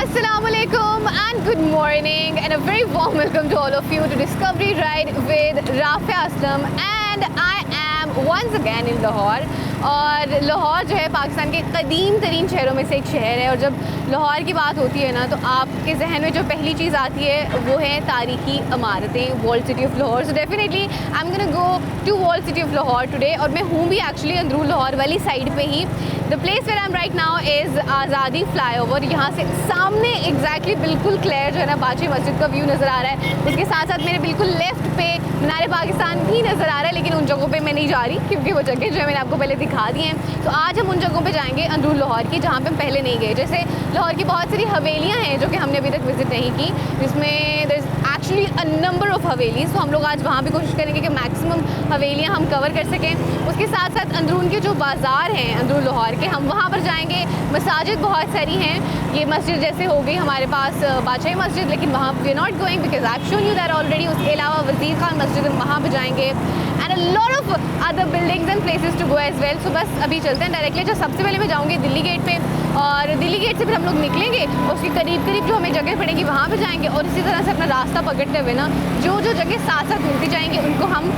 Assalamualaikum and good morning and a very warm welcome to all of you to Discovery Ride with Rafia Aslam and I am once again in Lahore। और लाहौर जो है पाकिस्तान के कदीम तरीन शहरों में से एक शहर है और जब लाहौर की बात होती है ना तो आपके जहन में जो पहली चीज़ आती है वो है तारीखी इमारतें, walled city of Lahore. So definitely I am gonna go to walled city of Lahore today और मैं हूँ भी एक्चुअली अंदरून लाहौर वाली साइड पे ही। The place where I am right now is Azadi flyover. यहाँ से सामने एग्जैक्टली बिल्कुल क्लियर जो है ना बादशाही मस्जिद का व्यू नज़र आ रहा है। उसके साथ साथ मेरे बिल्कुल लेफ्ट पे मीनार पाकिस्तान भी नज़र आ रहा है, लेकिन उन जगहों पे मैं नहीं जा रही क्योंकि वो जगह जो है मैंने आपको पहले दिखा दी हैं। तो आज हम उन जगहों पे जाएंगे अंदरून लाहौर की जहाँ पे हम पहले नहीं गए। जैसे लाहौर की बहुत सारी हवेलियाँ हैं जो कि हमने अभी तक विज़िट नहीं की, जिसमें there is actually a number of havelis. तो हम लोग आज वहाँ भी कोशिश करेंगे कि मैक्सिमम हवेलियाँ हम कवर कर सकें। उसके साथ साथ अंदरून के जो बाज़ार हैं अंदरून लाहौर के, हम वहाँ पर जाएँगे। मसाजिद बहुत सारी हैं, ये मस्जिद जैसे हो गई हमारे पास बादशाही मस्जिद, लेकिन वहाँ we are not going because I have shown you that already. उसके अलावा वज़ीर खान मस्जिद हम वहाँ पर जाएंगे and a lot of other buildings and places to go as well. So बस अभी चलते हैं डायरेक्टली। जो सबसे पहले मैं जाऊँगी दिल्ली गेट पे और दिल्ली गेट से फिर हम लोग निकलेंगे और उसके करीब करीब जो हमें जगह पड़ेगी वहाँ पे जाएंगे और इसी तरह से अपना रास्ता पकड़ते हुए ना जो जो जगह साथ साथ मिलती जाएंगी उनको हम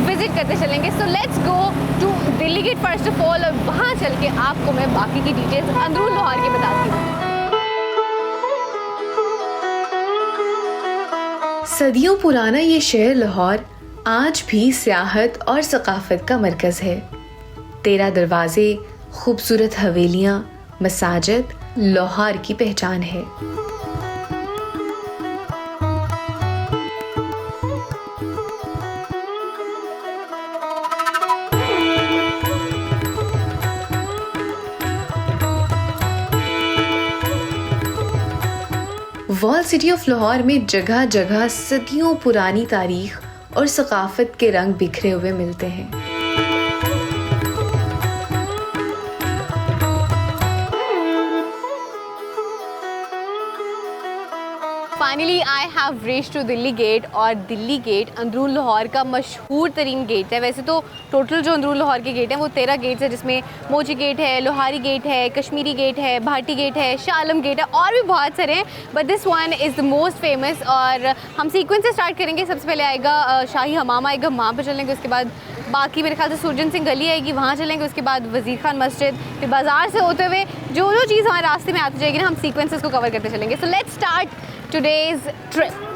विजिट करते चलेंगे। So let's go to Delhi Gate first of all और वहाँ चल के आपको मैं बाकी की डिटेल्स अंदरून लाहौर की बताती हूँ। सदियों पुराना ये शहर लाहौर आज भी सियाहत और सकाफत का मरकज़ है। 13 दरवाजे, खूबसूरत हवेलियाँ, मसाजिद लाहौर की पहचान है। वॉल सिटी ऑफ लाहौर में जगह जगह सदियों पुरानी तारीख और सकाफत के रंग बिखरे हुए मिलते हैं। Finally I have reached to Delhi Gate और दिल्ली गेट अंदरून लाहौर का मशहूर तरीन गेट है। वैसे तो टोटल जो अंदरून लाहौर के गेट हैं वो 13 गेट्स है, जिसमें मोची गेट है, लोहारी गेट है, कश्मीरी गेट है, भाटी गेट है, शाह आलम गेट है और भी बहुत सारे हैं, but this one is the most famous. और हम सीक्वेंस से स्टार्ट करेंगे। सबसे पहले आएगा शाही हमाम आएगा, वहाँ पर चलेंगे। उसके बाद बाकी मेरे ख्याल से सुरजन सिंह गली आएगी, वहाँ चलेंगे। उसके बाद वज़ीर खान मस्जिद, फिर बाज़ार से होते हुए जो जो चीज़ हमारे रास्ते में आती जाएगी ना हम सीक्वेंसेस को कवर करते चलेंगे। So let's start today's trip.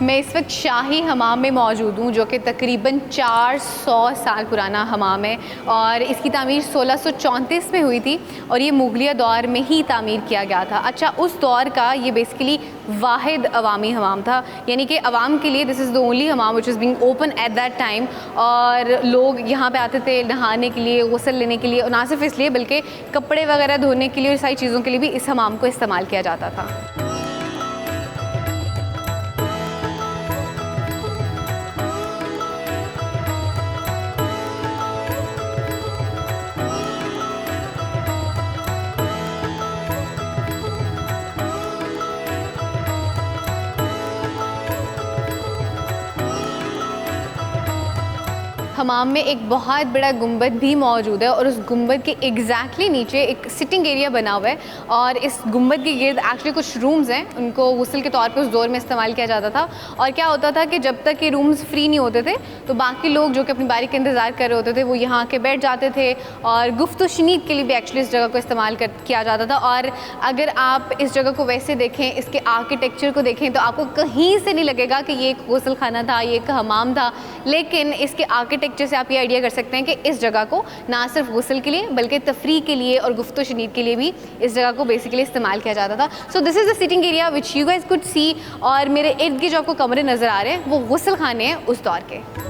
मैं इस वक्त शाही हमाम में मौजूद हूँ जो कि तकरीबन 400 साल पुराना हमाम है और इसकी तामीर 1634 में हुई थी और ये मुगलिया दौर में ही तामीर किया गया था। अच्छा, उस दौर का ये बेसिकली वाहिद अवामी हमाम था, यानी कि अवाम के लिए this is the only Hamam which is being open at that time. और लोग यहाँ पे आते थे नहाने के लिए, गुस्ल लेने के लिए, और ना सिर्फ इसलिए बल्कि कपड़े वगैरह धोने के लिए और सारी चीज़ों के लिए भी इस हमाम को इस्तेमाल किया जाता था। हमाम में एक बहुत बड़ा गुंबद भी मौजूद है और उस गुंबद के एग्जैक्टली नीचे एक सिटिंग एरिया बना हुआ है और इस गुंबद के गिर्द एक्चुअली कुछ रूम्स हैं, उनको गुस्ल के तौर पे उस दौर में इस्तेमाल किया जाता था। और क्या होता था कि जब तक ये रूम्स फ्री नहीं होते थे तो बाकी लोग जो कि अपनी बारी का इंतज़ार कर रहे होते थे वो यहाँ के बैठ जाते थे और गुफ्त शनीद के लिए भी एक्चुअली इस जगह को इस्तेमाल किया जाता था। और अगर आप इस जगह को वैसे देखें, इसके आर्किटेक्चर को देखें तो आपको कहीं से नहीं लगेगा कि ये एक गुस्ल खाना था, ये एक हमाम था, लेकिन इसके आर्किटेक्चर से आप ये आइडिया कर सकते हैं कि इस जगह को ना सिर्फ गुस्ल के लिए बल्कि तफरीह के लिए और गुफ्त शनीद के लिए भी इस जगह को बेसिकली इस्तेमाल किया जाता था। So this is the sitting area which you guys could see. और मेरे इर्द गिर्द जो आपको कमरे नज़र आ रहे हैं वो गुस्ल खाने हैं उस दौर के।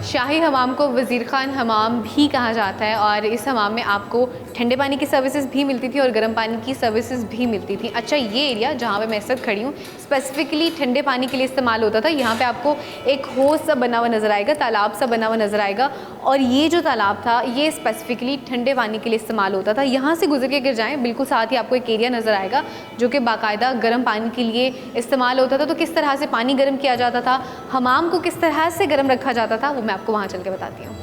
शाही हमाम को वज़ीर ख़ान हमाम भी कहा जाता है और इस हमाम में आपको ठंडे पानी की सर्विसेज भी मिलती थी और गर्म पानी की सर्विसेज भी मिलती थी। अच्छा, ये एरिया जहाँ पे मैं इस वक्त खड़ी हूँ स्पेसिफिकली ठंडे पानी के लिए इस्तेमाल होता था। यहाँ पे आपको एक होज सा बना हुआ नज़र आएगा, तालाब सा बना हुआ नज़र आएगा और ये जो तालाब था ये स्पेसिफिकली ठंडे पानी के लिए इस्तेमाल होता था। यहाँ से गुजर के गिर जाएँ बिल्कुल साथ ही आपको एक एरिया नज़र आएगा जो कि बाकायदा गर्म पानी के लिए इस्तेमाल होता था। तो किस तरह से पानी गर्म किया जाता था, हमाम को किस तरह से गर्म रखा जाता था, वो मैं आपको वहाँ चल के बताती हूँ।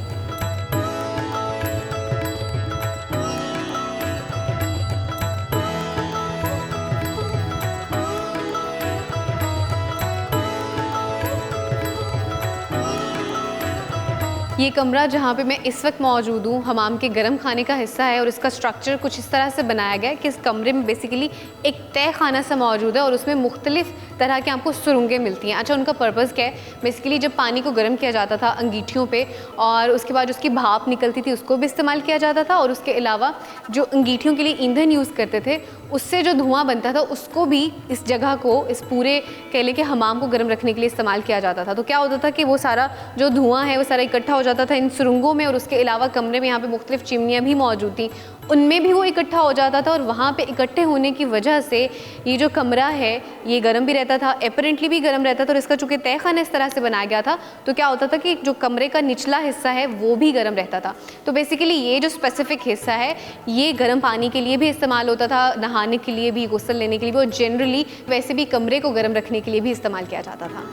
ये कमरा जहाँ पे मैं इस वक्त मौजूद हूँ हमाम के गर्म खाने का हिस्सा है और इसका स्ट्रक्चर कुछ इस तरह से बनाया गया है कि इस कमरे में बेसिकली एक तय खाना सा मौजूद है और उसमें मुख्तलिफ तरह के आपको सुरंगें मिलती हैं। अच्छा, उनका पर्पज़ क्या है? बेसिकली जब पानी को गर्म किया जाता था अंगीठियों पे और उसके बाद उसकी भाप निकलती थी उसको भी इस्तेमाल किया जाता था और उसके अलावा जो अंगीठियों के लिए ईंधन यूज़ करते थे उससे जो धुआं बनता था उसको भी इस जगह को, इस पूरे कह लें कि हमाम को गर्म रखने के लिए इस्तेमाल किया जाता था। तो क्या होता था कि वो सारा जो धुआं है वो सारा इकट्ठा हो जाता था इन सुरंगों में और उसके अलावा कमरे में यहाँ पे मुख्तलिफ चिमनियाँ भी मौजूद थी, उनमें भी वो इकट्ठा हो जाता था और वहाँ पे इकट्ठे होने की वजह से ये जो कमरा है ये गर्म भी रहता था, एपरेंटली भी गर्म रहता था और इसका चूँकि तय खाना इस तरह से बनाया गया था तो क्या होता था कि जो कमरे का निचला हिस्सा है वो भी गर्म रहता था। तो बेसिकली ये जो स्पेसिफिक हिस्सा है ये गर्म पानी के लिए भी इस्तेमाल होता था, नहाने के लिए भी, गुस्ल लेने के लिए भी और जनरली वैसे भी कमरे को गर्म रखने के लिए भी इस्तेमाल किया जाता था।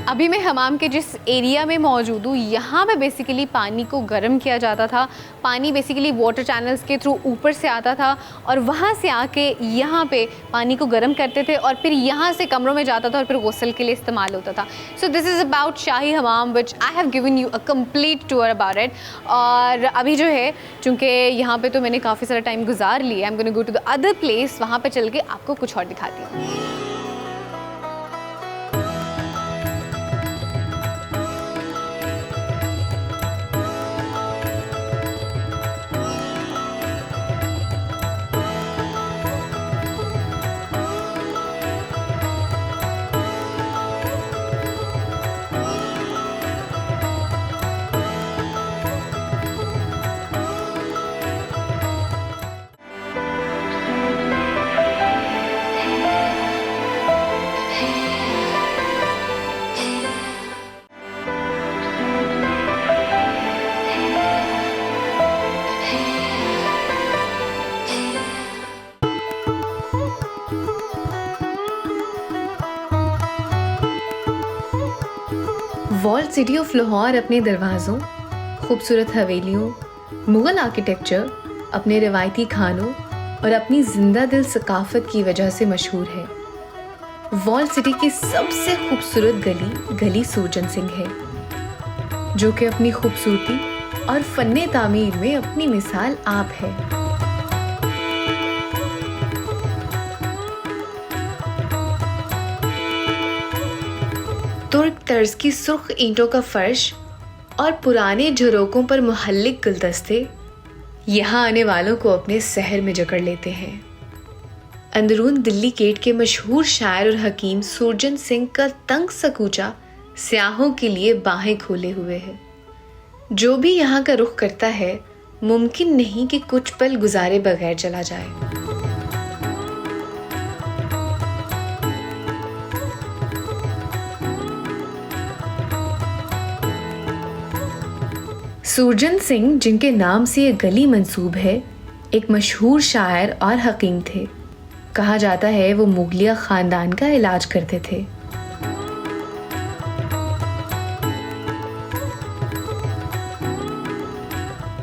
अभी मैं हमाम के जिस एरिया में मौजूद हूँ यहाँ पे बेसिकली पानी को गर्म किया जाता था। पानी बेसिकली वाटर चैनल्स के थ्रू ऊपर से आता था और वहाँ से आके यहाँ पे पानी को गर्म करते थे और फिर यहाँ से कमरों में जाता था और फिर गुस्ल के लिए इस्तेमाल होता था। So this is about Shahi Hammam which I have given you a complete tour about it. और अभी जो है चूँकि यहाँ पे तो मैंने काफ़ी सारा टाइम गुजार लिया, I am gonna go to the other place, वहाँ पर चल के आपको कुछ और दिखाती हूँ। वॉल्ड सिटी ऑफ लाहौर अपने दरवाज़ों, खूबसूरत हवेलियों, मुग़ल आर्किटेक्चर, अपने रिवायती खानों और अपनी जिंदा दिल सकाफ़त की वजह से मशहूर है। वॉल्ड सिटी की सबसे खूबसूरत गली सूरजन सिंह है, जो कि अपनी खूबसूरती और फ़न्ने तामीर में अपनी मिसाल आप है। तुर्क तर्ज की सुर्ख ईंटों का फर्श और पुराने झरोकों पर मुहल्लिक गुलदस्ते यहाँ आने वालों को अपने शहर में जकड़ लेते हैं। अंदरून दिल्ली गेट के मशहूर शायर और हकीम सूरजन सिंह का तंग सा कूचा सियाहों के लिए बाहें खोले हुए है। जो भी यहाँ का रुख करता है मुमकिन नहीं कि कुछ पल गुजारे बगैर चला जाए। सूरजन सिंह, जिनके नाम से ये गली मंसूब है, एक मशहूर शायर और हकीम थे। कहा जाता है वो मुगलिया खानदान का इलाज करते थे।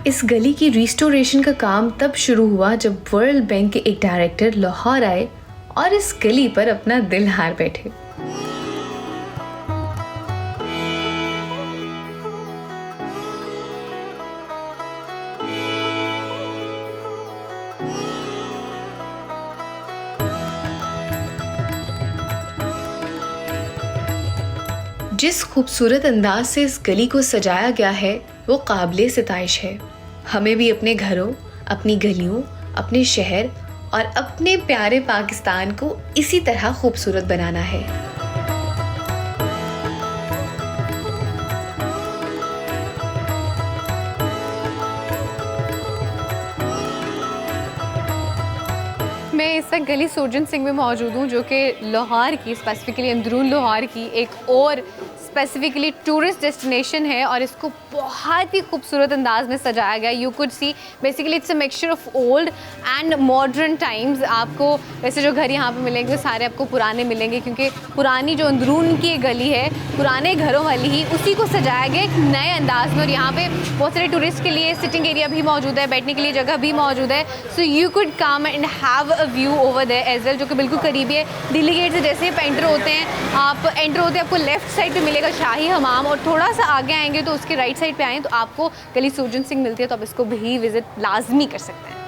इस गली की रिस्टोरेशन का काम तब शुरू हुआ जब वर्ल्ड बैंक के एक डायरेक्टर लाहौर आए और इस गली पर अपना दिल हार बैठे। जिस खूबसूरत अंदाज से इस गली को सजाया गया है वो काबिले सिताइश है। हमें भी अपने घरों, अपनी गलियों, अपने शहर और अपने प्यारे पाकिस्तान को इसी तरह खूबसूरत बनाना है। मैं इस वक्त गली सूरजन सिंह में मौजूद हूँ, जो कि लाहौर की, स्पेसिफिकली अंदरून लाहौर की एक और स्पेसिफिकली टूरिस्ट डेस्टिनेशन है और इसको बहुत ही खूबसूरत अंदाज में सजाया गया। You could see basically it's a mixture of old and modern times. आपको वैसे जो घर यहाँ पे मिलेंगे वो सारे आपको पुराने मिलेंगे, क्योंकि पुरानी जो अंदरून की गली है पुराने घरों वाली ही, उसी को सजाया गया एक नए अंदाज में। और यहाँ पे बहुत सारे टूरिस्ट के लिए सिटिंग एरिया भी मौजूद है, बैठने के लिए जगह भी मौजूद है। So you could come and have a view over there as well, जो कि बिल्कुल करीबी है। दिल्ली गेट से जैसे आप एंटर होते हैं आपको लेफ्ट साइड पे मिलेगा शाही हमाम, और थोड़ा सा आगे आएंगे तो उसके राइट साइड पे आएँ तो आपको गली सूरजन सिंह मिलती है, तो आप इसको भी विजिट लाजमी कर सकते हैं।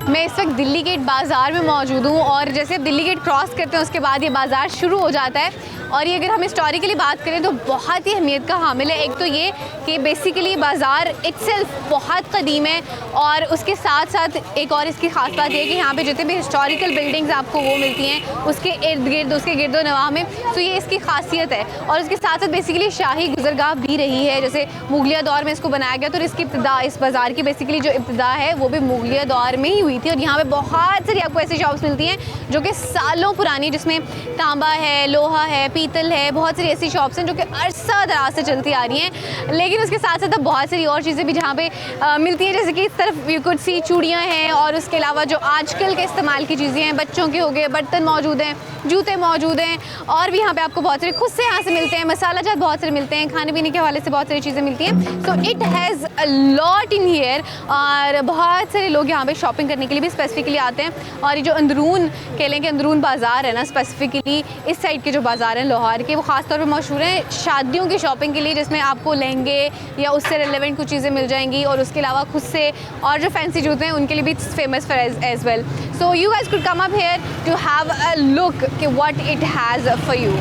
मैं इस वक्त दिल्ली गेट बाज़ार में मौजूद हूँ और जैसे आप दिल्ली गेट क्रॉस करते हैं उसके बाद ये बाज़ार शुरू हो जाता है। और ये अगर हम हिस्टोरिकली बात करें तो बहुत ही अहमियत का हामिल है। एक तो ये कि बेसिकली बाज़ार इट्सेल्फ बहुत कदीम है, और उसके साथ साथ एक और इसकी ख़ास बात ये है कि यहाँ पे जितने भी हिस्टोरिकल बिल्डिंग्स आपको वो मिलती हैं उसके इर्द गिर्द, उसके गिरदो नवाह में। तो ये इसकी खासियत है। और उसके साथ साथ बेसिकली शाही गुजरगाह भी रही है, जैसे मुगलिया दौर में इसको बनाया गया। तो इसकी इब्तिदा, इस बाज़ार की बेसिकली जो इब्तिदा है वो भी मुगलिया दौर में ही हुई थी। और यहाँ पे बहुत सारी आपको ऐसी शॉप्स मिलती हैं जो कि सालों पुरानी, जिसमें तांबा है, लोहा है, पीतल है, बहुत सारी ऐसी शॉप्स हैं जो कि अरसा दराज से चलती आ रही हैं। लेकिन उसके साथ साथ बहुत सारी और चीज़ें भी जहाँ पे मिलती हैं, जैसे कि इस तरफ यू कुड सी चूड़ियाँ हैं, और उसके अलावा जो आजकल के इस्तेमाल की चीज़ें हैं, बच्चों के हो गए, बर्तन मौजूद हैं, जूते मौजूद हैं, और भी यहाँ पे आपको बहुत सारे खुद से यहाँ से मिलते हैं, मसाला जात बहुत सारे मिलते हैं, खाने पीने के हवाले से बहुत सारी चीज़ें मिलती हैं। So it has a lot in here, और बहुत सारे लोग यहाँ पे शॉपिंग करने के लिए भी स्पेसिफिकली आते हैं। और ये जो अंदरून कह लें कि अंदरून बाज़ार है ना, स्पेसिफिकली इस साइड के जो बाज़ार हैं लाहौर के, वो ख़ासतौर पर मशहूर हैं शादियों की शॉपिंग के लिए, जिसमें आपको लहंगे या उससे रिलेवेंट कुछ चीज़ें मिल जाएंगी, और उसके अलावा खुद से और जो फैंसी जूते हैं उनके लिए भी famous for as well. So you guys could come up here to have a look कि what it has for you.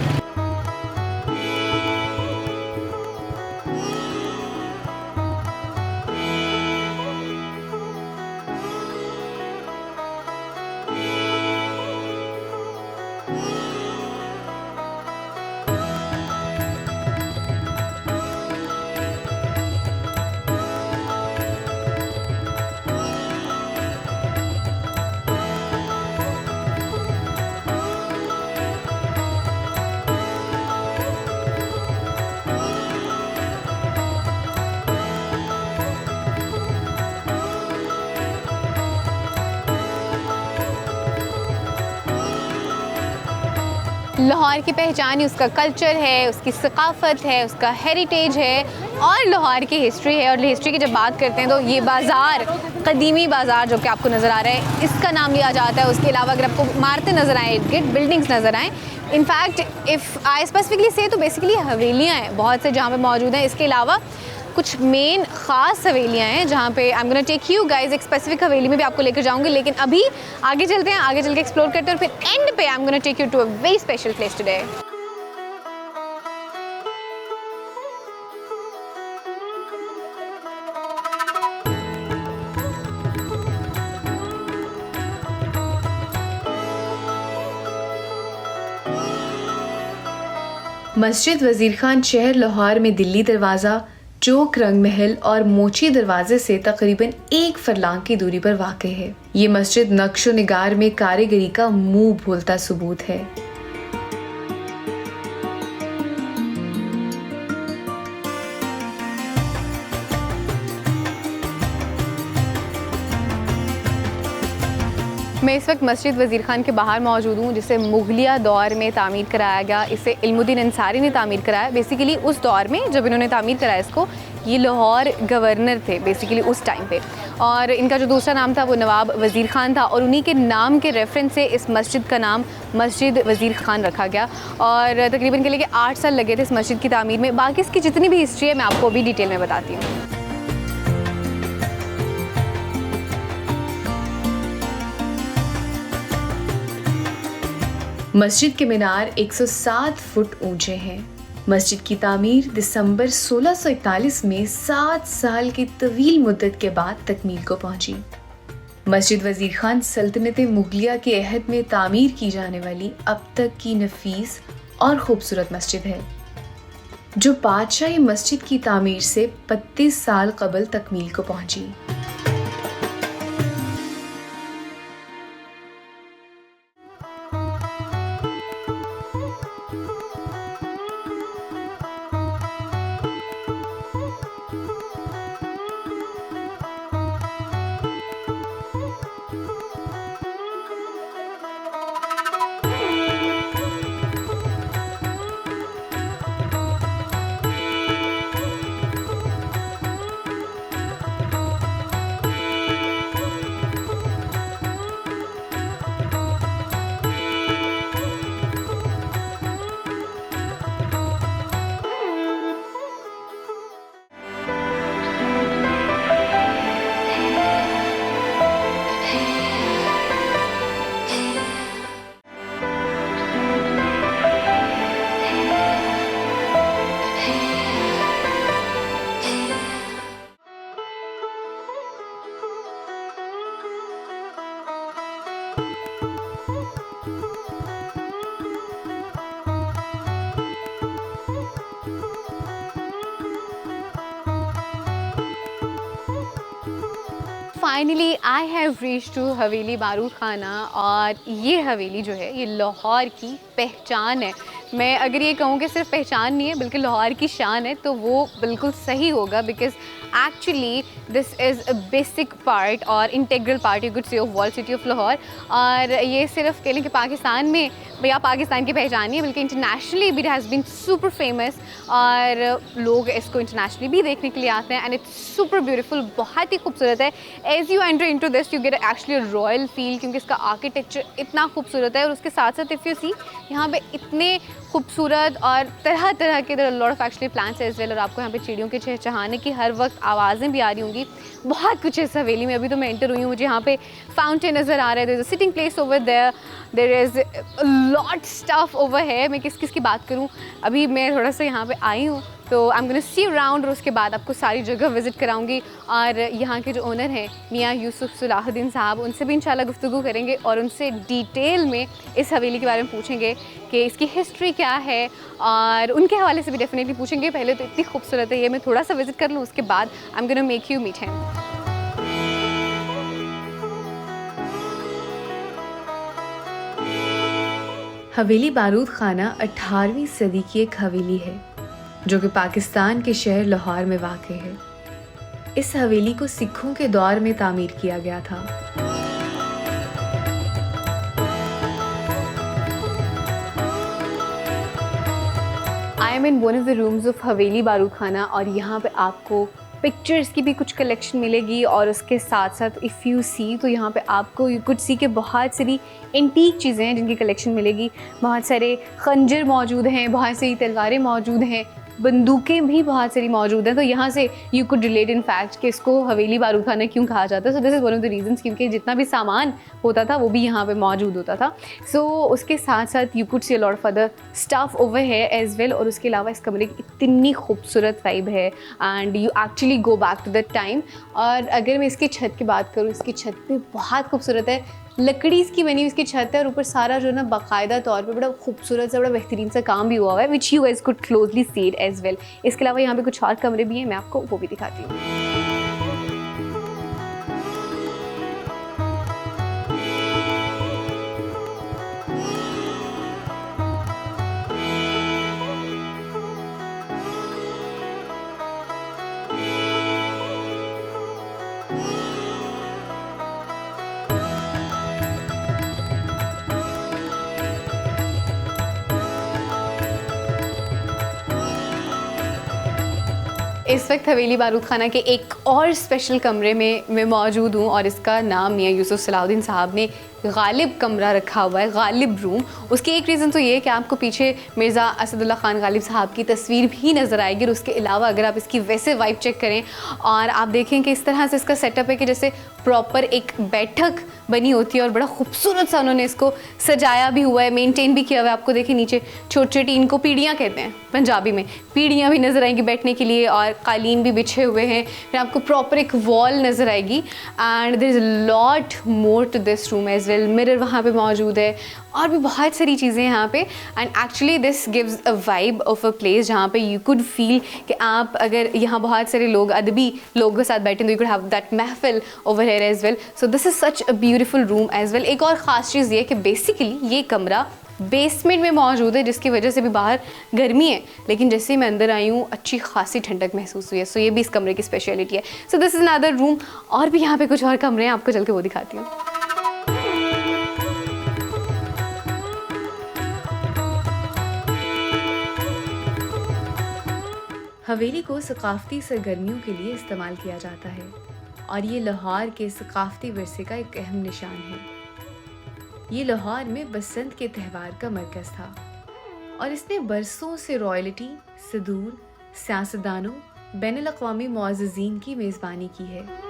Lahore की पहचान ही उसका कल्चर है, उसकी सकाफ़त है, उसका हेरिटेज है, और लाहौर की हिस्ट्री है। और हिस्ट्री की जब बात करते हैं तो ये बाज़ार, कदीमी बाज़ार जो कि आपको नज़र आ रहा है, इसका नाम लिया जाता है। उसके अलावा अगर आपको इमारतें नज़र आएँ, बिल्डिंग्स नज़र आएँ, इनफैक्ट इफ़ आई स्पेसिफिकली से तो बेसिकली हवेलियाँ हैं बहुत से जहाँ पे मौजूद हैं। इसके अलावा कुछ मेन ख़ास हवेलियाँ हैं जहाँ पे I am gonna take you guys, एक स्पेसिफिक हवेली में भी आपको लेकर जाऊँगी। लेकिन अभी आगे चलते हैं, आगे चल के एक्सप्लोर करते हैं, और फिर एंड पे I am gonna take you to a very special place today. Masjid Wazir Khan शहर लाहौर में दिल्ली दरवाज़ा, चौक रंग महल और मोची दरवाजे से तकरीबन 1 फरलांग की दूरी पर वाक़ है। ये मस्जिद नक्शो निगार में कारीगरी का मुंह बोलता सबूत है। मैं इस वक्त मस्जिद वज़ीर खान के बाहर मौजूद हूँ, जिसे मुगलिया दौर में तामीर कराया गया। इसे इल्मुद्दीन अंसारी ने तामीर कराया। बेसिकली उस दौर में जब इन्होंने तामीर कराया इसको, ये लाहौर गवर्नर थे बेसिकली उस टाइम पे, और इनका जो दूसरा नाम था वो नवाब वज़ीर खान था, और उन्हीं के नाम के रेफरेंस से इस मस्जिद का नाम मस्जिद वज़ीर खान रखा गया। और तकरीबन के लिए 8 साल लगे थे इस मस्जिद की तामीर में। बाकी इसकी जितनी भी हिस्ट्री है मैं आपको अभी डिटेल में बताती हूँ। मस्जिद के मीनार 107 फुट ऊंचे हैं। मस्जिद की तामीर दिसंबर 1641 में 7 साल की तवील मुद्दत के बाद तकमील को पहुंची। मस्जिद वज़ीर खान सल्तनत मुगलिया के अहद में तामीर की जाने वाली अब तक की नफीस और खूबसूरत मस्जिद है, जो बादशाही मस्जिद की तामीर से 32 साल कबल तकमील को पहुंची। Finally I have reach to Haveli Barood खाना, और ये हवेली जो है ये लाहौर की पहचान है। मैं अगर ये कहूँ कि सिर्फ पहचान नहीं है बल्कि लाहौर की शान है तो वो बिल्कुल सही होगा, because actually this is a basic part और integral part you could say of world city of Lahore. और ये सिर्फ कह लें कि पाकिस्तान में या पाकिस्तान की पहचान नहीं है बल्कि इंटरनेशनली भी हैज़ बीन सुपर फेमस, और लोग इसको इंटरनेशनली भी देखने के लिए आते हैं। एंड इट्स सुपर ब्यूटीफुल, बहुत ही खूबसूरत है। As you enter into this you get actually royal feel, क्योंकि इसका आर्किटेक्चर इतना खूबसूरत है। और उसके साथ साथ इफ़ यू सी यहाँ पे इतने खूबसूरत और तरह तरह के lot of actually plants as well, और आपको यहाँ पे चिड़ियों के चहचहाने की हर वक्त आवाज़ें भी आ रही होंगी। बहुत कुछ है इस हवेली में। अभी तो मैं एंटर हुई हूँ, मुझे यहाँ पे फाउंटेन नज़र आ रहा है, there is a sitting place over there, there is lot stuff over है। मैं किस किस की बात करूँ, अभी मैं थोड़ा सा यहाँ पे आई हूँ तो आई एम गोना सी अराउंड, और उसके बाद आपको सारी जगह विज़िट कराऊंगी। और यहाँ के जो ओनर हैं मियाँ यूसुफ सलाहुद्दीन साहब, उनसे भी इंशाल्लाह गुफ्तगू करेंगे और उनसे डिटेल में इस हवेली के बारे में पूछेंगे कि इसकी हिस्ट्री क्या है, और उनके हवाले से भी डेफिनेटली पूछेंगे। पहले तो इतनी खूबसूरत है ये, मैं थोड़ा सा विज़िट कर लूँ, उसके बाद I am gonna make you meet him. Haveli Barood खाना 18वीं सदी की एक हवेली है जो कि पाकिस्तान के शहर लाहौर में वाक़ है। इस हवेली को सिखों के दौर में तामीर किया गया था। I am in one of the rooms of हवेली बारूद खाना, और यहाँ पे आपको पिक्चर्स की भी कुछ कलेक्शन मिलेगी, और उसके साथ साथ इफ़ यू सी तो यहाँ पे आपको यू कुड सी के बहुत सारी एंटीक चीज़ें हैं जिनकी कलेक्शन मिलेगी। बहुत सारे खंजर मौजूद हैं, बहुत सारी तलवारें मौजूद हैं, बंदूकें भी बहुत सारी मौजूद हैं। तो यहाँ से you could relate in fact कि इसको हवेली बारूद खाना क्यों कहा जाता है। सो this is one of the reasons, क्योंकि जितना भी सामान होता था वो भी यहाँ पे मौजूद होता था। सो उसके साथ साथ you could see a lot of other stuff over है एज वेल। और उसके अलावा इस कमरे की इतनी खूबसूरत वाइब है and you actually go back to that time. और अगर मैं इसकी छत की बात करूँ, इसकी छत भी बहुत खूबसूरत है। लकड़ी इसकी बनी हुई इसकी छत है और ऊपर सारा जो ना बाकायदा तौर पे बड़ा खूबसूरत सा बड़ा बेहतरीन सा काम भी हुआ है, which you guys could closely see it as well. इसके अलावा यहाँ पे कुछ और कमरे भी हैं, मैं आपको वो भी दिखाती हूँ। इस वक्त हवेली बारूद खाना के एक और स्पेशल कमरे में मैं मौजूद हूँ और इसका नाम मियां यूसुफ सलाहुद्दीन साहब ने गालिब कमरा रखा हुआ है, गालिब रूम। उसकी एक रीज़न तो ये है कि आपको पीछे मिर्ज़ा असदुल्ला खान गालिब साहब की तस्वीर भी नज़र आएगी और उसके अलावा अगर आप इसकी वैसे वाइब चेक करें और आप देखें कि इस तरह से इसका सेटअप है कि जैसे प्रॉपर एक बैठक बनी होती है और बड़ा खूबसूरत सा उन्होंने इसको सजाया भी हुआ है, मेंटेन भी किया हुआ है। आपको देखें नीचे छोटी छोटी, इनको पीढ़ियाँ कहते हैं पंजाबी में, पीढ़ियाँ भी नज़र आएंगी बैठने के लिए और कालीन भी बिछे हुए हैं। फिर आपको प्रॉपर एक वॉल नज़र आएगी and there is lot more to this room as well. Mirror वहाँ पे मौजूद है और भी बहुत सारी चीज़ें यहाँ पे and actually this gives a vibe of a place जहाँ पे यू कुड फील कि आप अगर यहाँ बहुत सारे लोग अदबी लोगों के साथ बैठे तो यू कुड हैव दैट महफिल over here as well. So this is such a beautiful room as well. एक और ख़ास चीज़ ये कि बेसिकली ये कमरा बेसमेंट में मौजूद है जिसकी वजह से भी बाहर गर्मी है, लेकिन जैसे ही मैं अंदर आई हूँ अच्छी खासी ठंडक महसूस हुई है। सो ये भी इस कमरे की स्पेशलिटी है। सो दिस इज़ अनदर रूम और भी यहाँ पे कुछ और कमरे हैं, आपको चल के वो दिखाती हूँ। हवेली को सकाफ़ती सरगर्मियों के लिए इस्तेमाल किया जाता है और ये लाहौर के सकाफ़ती विरसे का एक अहम निशान है। ये लाहौर में बसंत के त्यौहार का मरकज़ था और इसने बरसों से रॉयल्टी, सदूर, सियासतदानों, बैनुल-अक़वामी मुअज़्ज़िज़ीन की मेज़बानी की है।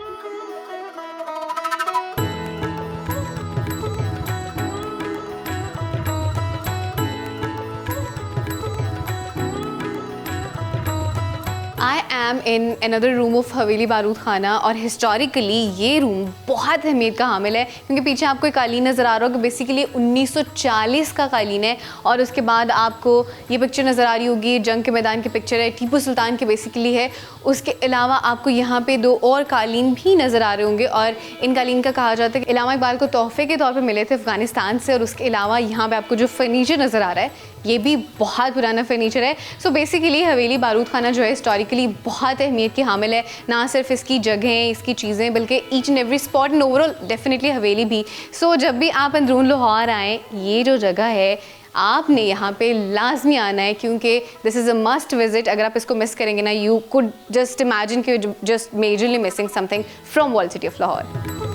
I am in another room of हवेली बारूद खाना और हिस्टोरिकली ये रूम बहुत अहमियत का हामिल है क्योंकि पीछे आपको एक कालीन नज़र आ रहा होगा, बेसिकली 1940 का कालीन है और उसके बाद आपको ये पिक्चर नज़र आ रही होगी, जंग के मैदान की पिक्चर है, टीपू सुल्तान की बेसिकली है। उसके अलावा आपको यहाँ पे 2 और कालीन भी नज़र आ रहे होंगे और इन कालीन का कहा जाता है कि इलामा इकबाल को तोहफे के तौर पर मिले थे अफ़गानिस्तान से। और उसके अलावा यहाँ पर आपको जो फर्नीचर नज़र आ रहा है ये भी बहुत पुराना फर्नीचर है। सो बेसिकली हवेली बारूद खाना जो है हिस्टोरिकली बहुत अहमियत की हामिल है, ना सिर्फ इसकी जगहें, इसकी चीज़ें, बल्कि each and every spot and overall definitely हवेली भी। सो जब भी आप अंदरून लाहौर आएँ, ये जो जगह है आपने यहाँ पे लाजमी आना है क्योंकि this is a must visit. अगर आप इसको मिस करेंगे ना, यू कुड जस्ट इमेजिन कि just majorly missing something from world city of Lahore.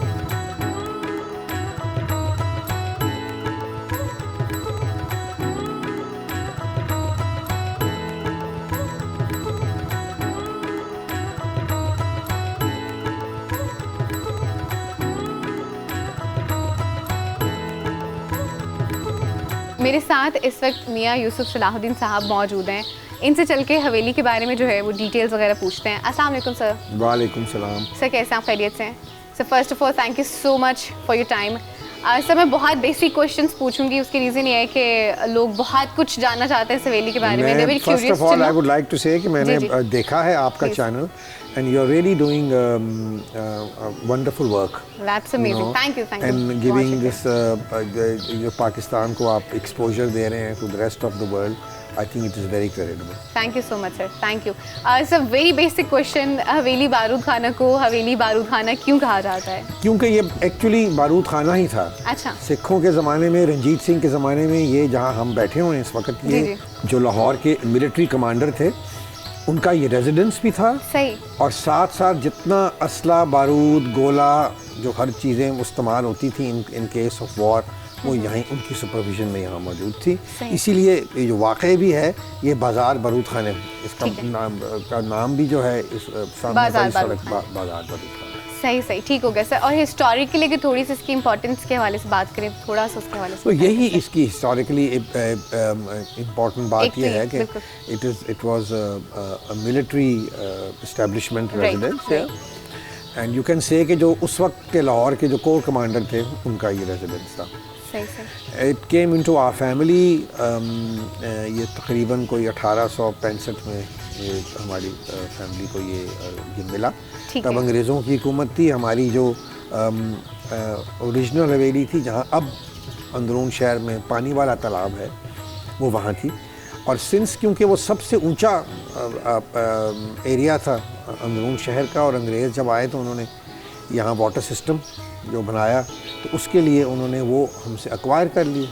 मेरे साथ इस वक्त मियां यूसुफ सलाहुद्दीन साहब मौजूद हैं। इनसे चल के हवेली के बारे में जो है वो डिटेल्स वगैरह पूछते हैं। अस्सलाम वालेकुम सर। वालेकुम सलाम। सर कैसे हैं आप? खैरियत से हैं? Sir first of all thank you so much for your time. Sir मैं बहुत बेसिक क्वेश्चंस पूछूंगी, उसकी रीज़न ये है कि लोग बहुत कुछ जानना चाहते हैं हवेली के बारे में। First of all I would like to say कि मैंने देखा है आपका channel and you are really doing wonderful work. That's amazing. Thank you. And giving this जो पाकिस्तान को आप exposure दे रहे हैं to the rest of the world, I think it is very creditable. Thank you so much, sir. Thank you. It's a very basic question. हवेली बारूद खाना को हवेली बारूद खाना क्यों कहा जाता है? क्योंकि ये एक्चुअली बारूद खाना ही था। अच्छा। सिखों के ज़माने में, रंजीत सिंह के ज़माने में, ये जहाँ हम बैठे हुए हैं इस वक्त, ये जो लाहौर के मिलिट्री कमांडर थे उनका ये रेजिडेंस भी था। सही। और साथ साथ जितना असला, बारूद, गोला, जो हर चीज़ें इस्तेमाल होती थी इन केस ऑफ वॉर, वो यहीं उनकी सुपरविजन में यहाँ मौजूद थी। इसीलिए ये जो वाक़ई भी है, ये बाज़ार बारूद खाने, इसका नाम भी जो है इस बाज़ार बारूद खाना। सही सही, ठीक हो गया सर। और हिस्टोरिकली की थोड़ी सी इसकी इंपॉर्टेंस के हवाले से बात करें, थोड़ा सा उसके हवाले से। तो यही इसकी हिस्टोरिकली इम्पॉर्टेंट बात ये है कि it was a military establishment residence and you can say कि जो उस वक्त के लाहौर के जो कोर कमांडर थे उनका ये रेजिडेंस था। सही। It came into our family, ये तकरीबन कोई 1865 में ये हमारी फैमिली को ये मिला। तब अंग्रेज़ों की हुकूमत थी। हमारी जो ओरिजिनल हवेली थी जहाँ अब अंदरून शहर में पानी वाला तालाब है वो वहाँ थी। और सिंस क्योंकि वो सबसे ऊंचा एरिया था अंदरून शहर का, और अंग्रेज़ जब आए तो उन्होंने यहाँ वाटर सिस्टम जो बनाया तो उसके लिए उन्होंने वो हमसे एक्वायर कर ली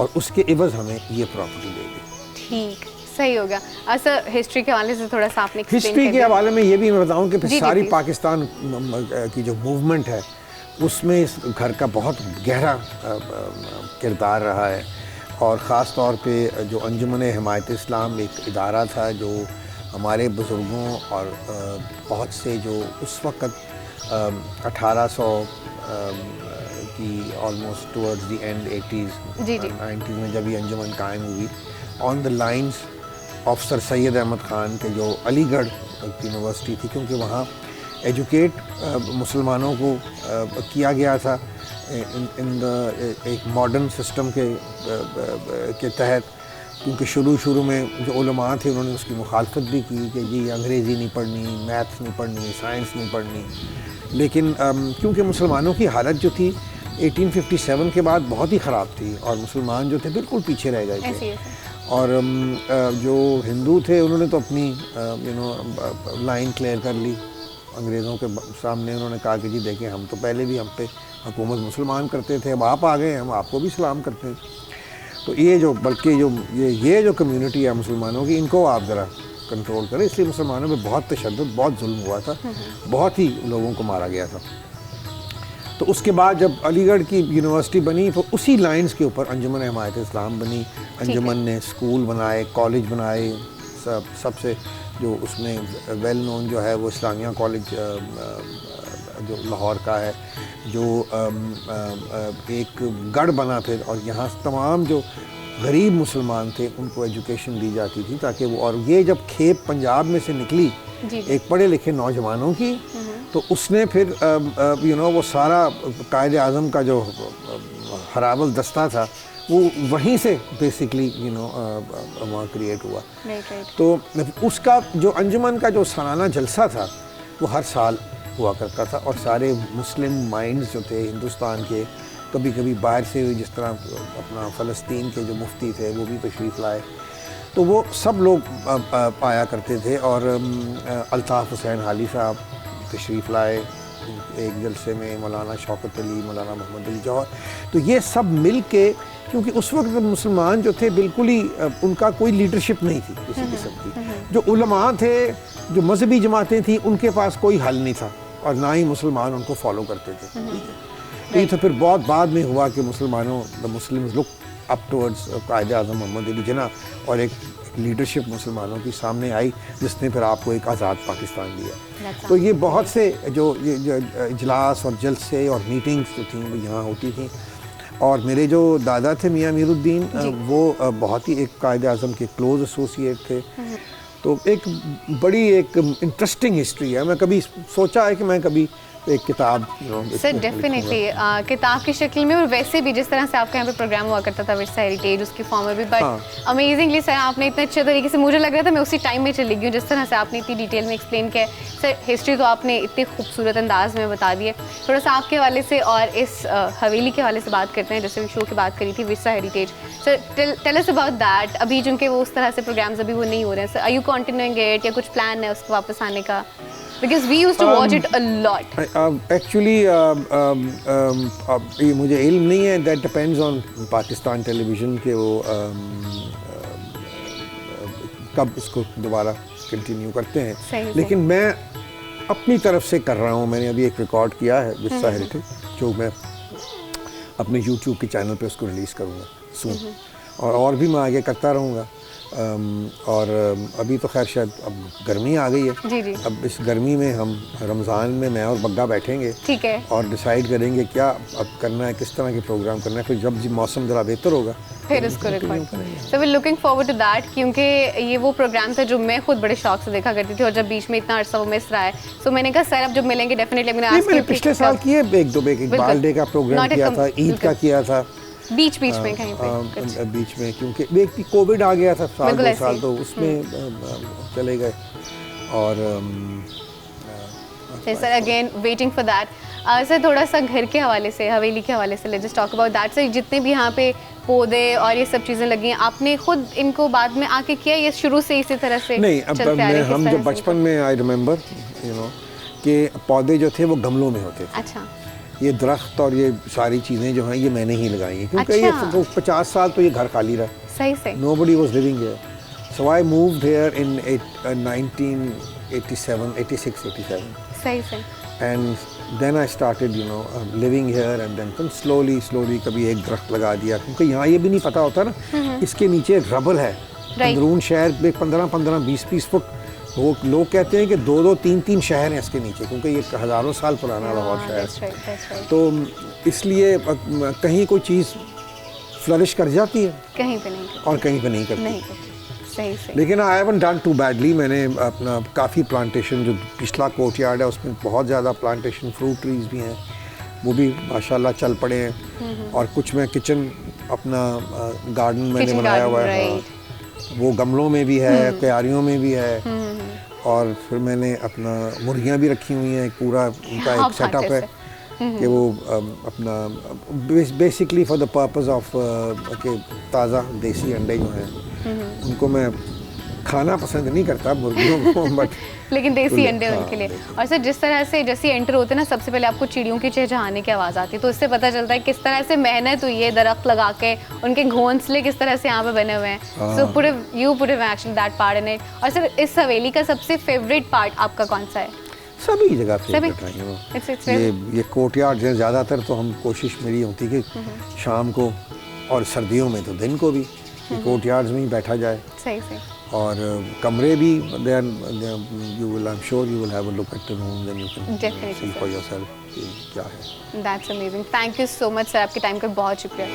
और उसके इवज़ हमें ये प्रॉपर्टी दे दी। ठीक, सही हो गया। सर हिस्ट्री के हवाले से थोड़ा सा आपने हिस्ट्री के हवाले में ये भी मैं बताऊँ कि सारी पाकिस्तान की जो मूवमेंट है उसमें इस घर का बहुत गहरा किरदार रहा है। और ख़ास तौर पे जो अंजुमन हिमायत इस्लाम एक इदारा था जो हमारे बुज़ुर्गों और बहुत से जो उस वक़्त 1800 की almost towards the end 80s 90s में जब ये अंजुमन कायम हुई, on the lines of sir Syed Ahmad Khan के जो अलीगढ़ यूनिवर्सिटी थी, क्योंकि वहाँ एजुकेट मुसलमानों को किया गया था एक मॉडर्न सिस्टम के तहत, क्योंकि शुरू में जो उलमा थे उन्होंने उसकी मुखालफत भी की कि जी अंग्रेज़ी नहीं पढ़नी, मैथ्स नहीं पढ़नी, साइंस नहीं पढ़नी। लेकिन क्योंकि मुसलमानों की हालत जो थी 1857 के बाद बहुत ही ख़राब थी और मुसलमान जो थे बिल्कुल पीछे रह गए थे। और जो हिंदू थे उन्होंने तो अपनी लाइन क्लियर कर ली अंग्रेज़ों के सामने। उन्होंने कहा कि जी देखिए हम तो पहले भी हम पे हुकूमत मुसलमान करते थे, अब आप आ गए, हम आपको भी सलाम करते हैं। तो ये जो बल्कि जो ये जो कम्युनिटी है मुसलमानों की, इनको आप ज़रा कंट्रोल करें। इसलिए मुसलमानों में बहुत तशद्दुद, बहुत जुल्म हुआ था, बहुत ही लोगों को मारा गया था। तो उसके बाद जब अलीगढ़ की यूनिवर्सिटी बनी तो उसी लाइंस के ऊपर अंजुमन हिमायत इस्लाम बनी। अंजुमन ने स्कूल बनाए, कॉलेज बनाए। सबसे जो उसमें वेल नोन जो है वो इस्लामिया कॉलेज जो लाहौर का है, जो एक गढ़ बना फिर, और यहाँ तमाम जो गरीब मुसलमान थे उनको एजुकेशन दी जाती थी ताकि वो, और ये जब खेप पंजाब में से निकली एक पढ़े लिखे नौजवानों की, तो उसने फिर वो सारा कायद आज़म का जो हराबल दस्ता था वो वहीं से बेसिकली वहाँ क्रिएट हुआ। तो उसका जो अंजुमन का जो सालाना जलसा था वो हर साल हुआ करता था, और सारे मुस्लिम माइंड्स जो थे हिंदुस्तान के, कभी कभी बाहर से जिस तरह अपना फ़लस्तीन के जो मुफ्ती थे वो भी तशरीफ़ लाए, तो वो सब लोग आया करते थे। और अल्ताफ़ हुसैन हाली साहब तशरीफ़ लाए एक जलसे में, मौलाना शौकत अली, मौलाना मोहम्मद अली जौहर। तो ये सब मिल के, क्योंकि उस वक्त मुसलमान जो थे बिल्कुल ही उनका कोई लीडरशिप नहीं थी किसी किस्म की। जो उलमा थे, जो मजहबी जमातें थी, उनके पास कोई हल नहीं था और ना ही मुसलमान उनको फॉलो करते थे। तो ये तो फिर बहुत बाद में हुआ कि मुसलमानों the muslims look up towards Quaid Azam Mohammad Ali Jinnah, और एक लीडरशिप मुसलमानों की सामने आई जिसने फिर आपको एक आज़ाद पाकिस्तान दिया। तो ये बहुत से जो इजलास और जलसे और मीटिंग्स जो थी वो यहाँ होती थी। और मेरे जो दादा थे मियाँ अमीरुद्दीन, वो बहुत ही एक कायद आज़म के क्लोज एसोसिएट थे। तो एक बड़ी एक इंटरेस्टिंग हिस्ट्री है। मैं कभी सोचा है कि मैं कभी एक किताब सर डेफिनेटली किताब की शक्ल में, और वैसे भी जिस तरह से आपका यहाँ पे प्रोग्राम हुआ करता था विरसा हेरिटेज, उसकी फॉर्म में भी, बट अमेजिंगली सर आपने इतने अच्छे तरीके से, मुझे लग रहा था मैं उसी टाइम में चली गई हूँ जिस तरह से आपने इतनी डिटेल में एक्सप्लेन किया। सर हिस्ट्री तो आपने इतने खूबसूरत अंदाज में बता दी है। थोड़ा सा आपके हवाले से और इस हवेली के हवाले से बात करते हैं, जैसे शो की बात करी थी Virsa heritage. Sir tell us about that. अभी जिनके वो उस तरह से प्रोग्राम्स अभी वो नहीं हो रहे हैं, sir are you continuing it या कुछ प्लान है उसको वापस आने का? Because we used to watch it a lot. Actually, ये मुझे इल्म नहीं है, that depends on Pakistan television के वो कब इसको दोबारा कंटिन्यू करते हैं। लेकिन मैं अपनी तरफ से कर रहा हूँ। मैंने अभी एक रिकॉर्ड किया है विरसा हेरिटेज, जो मैं अपने YouTube के चैनल पे उसको रिलीज़ करूँगा सून, और भी मैं आगे करता रहूँगा। और अभी तो खैर शायद अब गर्मी आ गई है। जी जी। अब इस गर्मी में हम रमज़ान में मैं और बग्गा बैठेंगे, ठीक है, और डिसाइड करेंगे क्या अब करना है, किस तरह के प्रोग्राम करना है। फिर जब जी मौसम ज़रा बेहतर होगा फिर उसको रिकॉर्ड करेंगे। So we looking forward to that, क्योंकि ये वो प्रोग्राम था जो मैं खुद बड़े शौक से देखा करती थी, और जब बीच में इतना अरसा वो मिस रहा है, सो मैंने कहा सर अब जब मिलेंगे डेफिनेटली मैंने पिछले साल किए एक बाल डे का प्रोग्राम किया था, ईद का किया था, बीच में कहीं पे बीच में, क्योंकि एक कोविड आ गया था साल 2 साल, तो उसमें चले गए। और sir again waiting for that. Sir थोड़ा सा घर के हवाले से, हवेली के हवाले से let's just talk about that. Sir जितने भी यहाँ पे पौधे और ये सब चीज़ें लगी हैं, आपने खुद इनको बाद में आके किया, ये शुरू से इसी तरह से? नहीं, अब हम जब बचपन में आई रिमेम्बर कि पौधे जो थे वो गमलों में होते थे। अच्छा। ये दरख्त और ये सारी चीज़ें जो हैं ये मैंने ही लगाई हैं, क्योंकि ये 50 साल तो ये घर खाली रहा। सही से। Nobody was living here. So I moved here in 1987, 86, 87. सही से। And then I started, living here, and then slowly कभी एक दरख्त लगा दिया, क्योंकि यहाँ ये भी नहीं पता होता ना, इसके नीचे एक रबल है। अंदरून शहर में 15-15, 20-20 फुट, वो लोग कहते हैं कि 2-2, 3-3 शहर हैं इसके नीचे, क्योंकि ये हज़ारों साल पुराना लाहौर शहर है। तो इसलिए कहीं कोई चीज़ फ्लरिश कर जाती है, कहीं पे नहीं, और कहीं पे नहीं करती। सही से। लेकिन I haven't done too badly. मैंने अपना काफ़ी प्लांटेशन, जो पिछला कोर्टयार्ड है उसमें बहुत ज़्यादा प्लांटेशन, फ्रूट ट्रीज भी हैं, वो भी माशाल्लाह चल पड़े हैं। और कुछ मैं किचन अपना गार्डन मैंने बनाया हुआ है, वो गमलों में भी है, क्यारियों में भी है। और फिर मैंने अपना मुर्गियाँ भी रखी हुई हैं, एक पूरा उनका एक सेटअप है कि वो अपना basically for the purpose of के ताज़ा देसी अंडे जो हैं उनको मैं खाना पसंद नहीं करता मुर्गियों को, बट लेकिन देसी अंडे उनके लिए। और सर जिस तरह से जैसे एंटर होते हैं ना, सबसे पहले आपको चिड़ियों की चहचहाने की आवाज़ आती है, तो इससे पता चलता है किस तरह से मेहनत हुई है, दरख्त लगा के उनके घोंसले किस तरह से यहाँ पे बने हुए हैं। So put actually that part in it. और सर इस हवेली का सबसे फेवरेट पार्ट आपका कौन सा है? सभी जगह फेवरेट है। ये कोर्टयार्ड जो ज़्यादातर तो हम कोशिश मेरी होती कि शाम को, और सर्दियों में तो दिन को भी कोर्टयार्ड्स में ही बैठा जाए। सही से। और कमरे भी you will, I am sure you will have a look at the room, then you can see for yourself क्या है। That's amazing, thank you so much sir, आपके टाइम का बहुत शुक्रिया।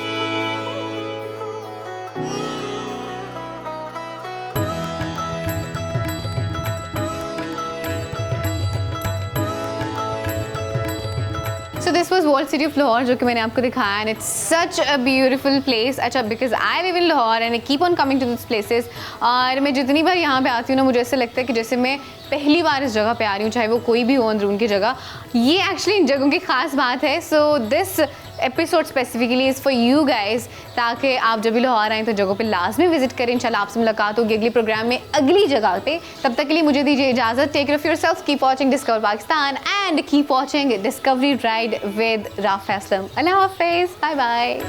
So this was Walled City of Lahore, जो कि मैंने आपको दिखाया, and it's such a beautiful place. अच्छा, because I live in Lahore and I keep on coming to these places. और मैं जितनी बार यहाँ पे आती हूँ ना, मुझे ऐसा लगता है कि जैसे मैं पहली बार इस जगह पे आ रही हूँ, चाहे वो कोई भी हो अंदरून की जगह। ये एक्चुअली इन जगहों की खास बात है। So this episode specifically is for you guys, ताकि आप जब भी लाहौर आएँ तो जगहों पे लाजमी विजिट करें। इंशाल्लाह आपसे मुलाकात होगी अगली प्रोग्राम में अगली जगह पे। तब तक के लिए मुझे दीजिए इजाज़त। Take care of yourself, keep watching Discover Pakistan and keep watching Discovery Ride with Rafia Aslam. अल्लाह हाफिज़, बाय बाय।